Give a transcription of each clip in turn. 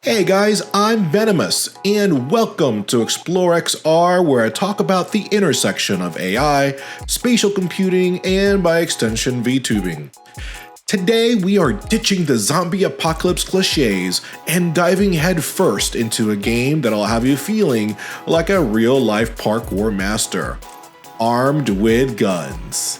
Hey guys, I'm Venomous, and welcome to Explore XR, where I talk about the intersection of AI, spatial computing, and by extension VTubing. Today we are ditching the zombie apocalypse cliches and diving headfirst into a game that'll have you feeling like a real-life parkour master, armed with guns.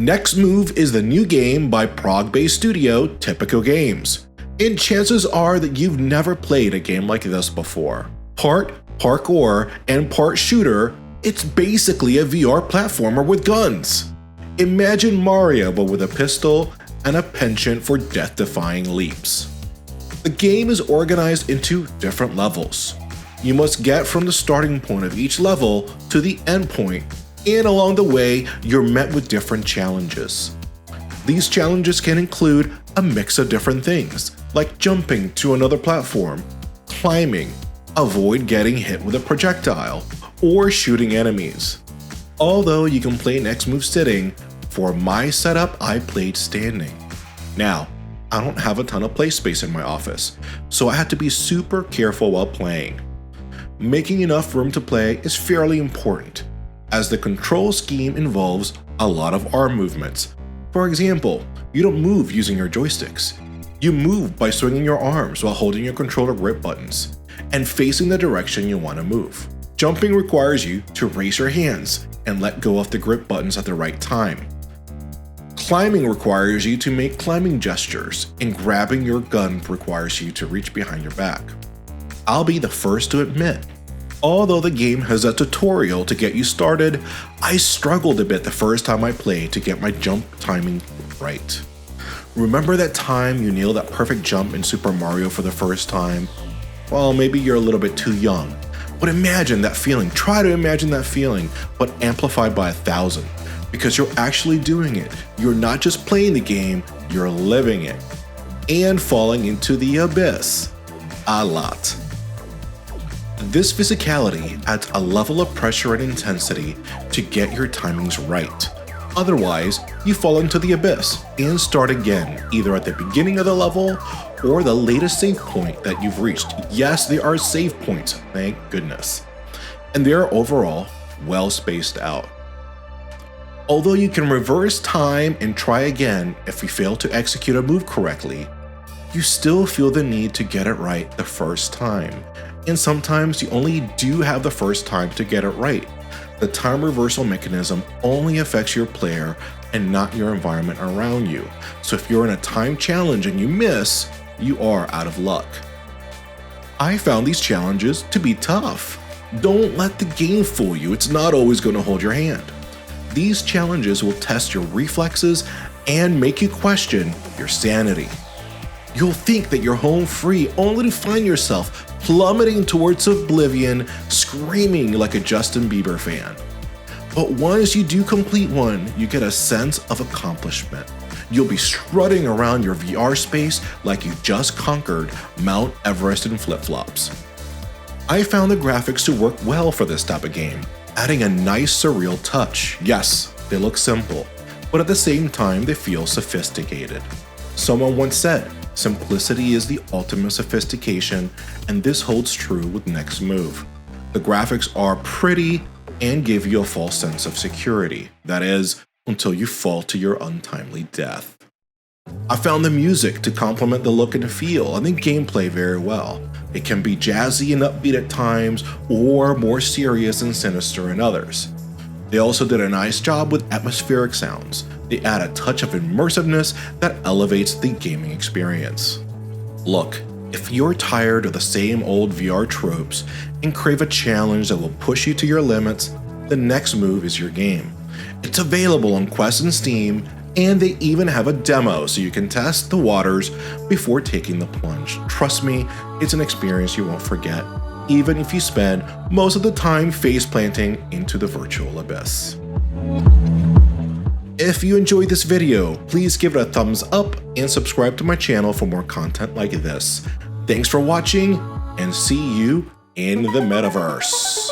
Next Move is the new game by Prague-based studio Typical Games. And chances are that you've never played a game like this before. Part parkour and part shooter, it's basically a VR platformer with guns. Imagine Mario but with a pistol and a penchant for death-defying leaps. The game is organized into different levels. You must get from the starting point of each level to the end point, and along the way, you're met with different challenges. These challenges can include a mix of different things, like jumping to another platform, climbing, avoid getting hit with a projectile, or shooting enemies. Although you can play Next Move sitting, for my setup I played standing. Now, I don't have a ton of play space in my office, so I had to be super careful while playing. Making enough room to play is fairly important, as the control scheme involves a lot of arm movements. For example, you don't move using your joysticks. You move by swinging your arms while holding your controller grip buttons and facing the direction you want to move. Jumping requires you to raise your hands and let go of the grip buttons at the right time. Climbing requires you to make climbing gestures, and grabbing your gun requires you to reach behind your back. I'll be the first to admit, although the game has a tutorial to get you started, I struggled a bit the first time I played to get my jump timing right. Remember that time you nailed that perfect jump in Super Mario for the first time? Well, maybe you're a little bit too young, but imagine that feeling. Try to imagine that feeling, but amplified by 1,000, because you're actually doing it. You're not just playing the game, you're living it, and falling into the abyss a lot. This physicality adds a level of pressure and intensity to get your timings right. Otherwise, you fall into the abyss and start again, either at the beginning of the level or the latest save point that you've reached. Yes, there are save points, thank goodness. And they are overall well spaced out. Although you can reverse time and try again if you fail to execute a move correctly, you still feel the need to get it right the first time. And sometimes you only do have the first time to get it right. The time reversal mechanism only affects your player and not your environment around you. So if you're in a time challenge and you miss, you are out of luck. I found these challenges to be tough. Don't let the game fool you, it's not always going to hold your hand. These challenges will test your reflexes and make you question your sanity. You'll think that you're home free only to find yourself plummeting towards oblivion, screaming like a Justin Bieber fan. But once you do complete one, you get a sense of accomplishment. You'll be strutting around your VR space like you just conquered Mount Everest in flip-flops. I found the graphics to work well for this type of game, adding a nice surreal touch. Yes, they look simple, but at the same time they feel sophisticated. Someone once said, simplicity is the ultimate sophistication, and this holds true with Next Move. The graphics are pretty and give you a false sense of security, that is, until you fall to your untimely death. I found the music to complement the look and feel and the gameplay very well. It can be jazzy and upbeat at times, or more serious and sinister in others. They also did a nice job with atmospheric sounds. They add a touch of immersiveness that elevates the gaming experience. Look, if you're tired of the same old VR tropes and crave a challenge that will push you to your limits, the Next Move is your game. It's available on Quest and Steam, and they even have a demo so you can test the waters before taking the plunge. Trust me, it's an experience you won't forget, even if you spend most of the time face planting into the virtual abyss. If you enjoyed this video, please give it a thumbs up and subscribe to my channel for more content like this. Thanks for watching, and see you in the metaverse.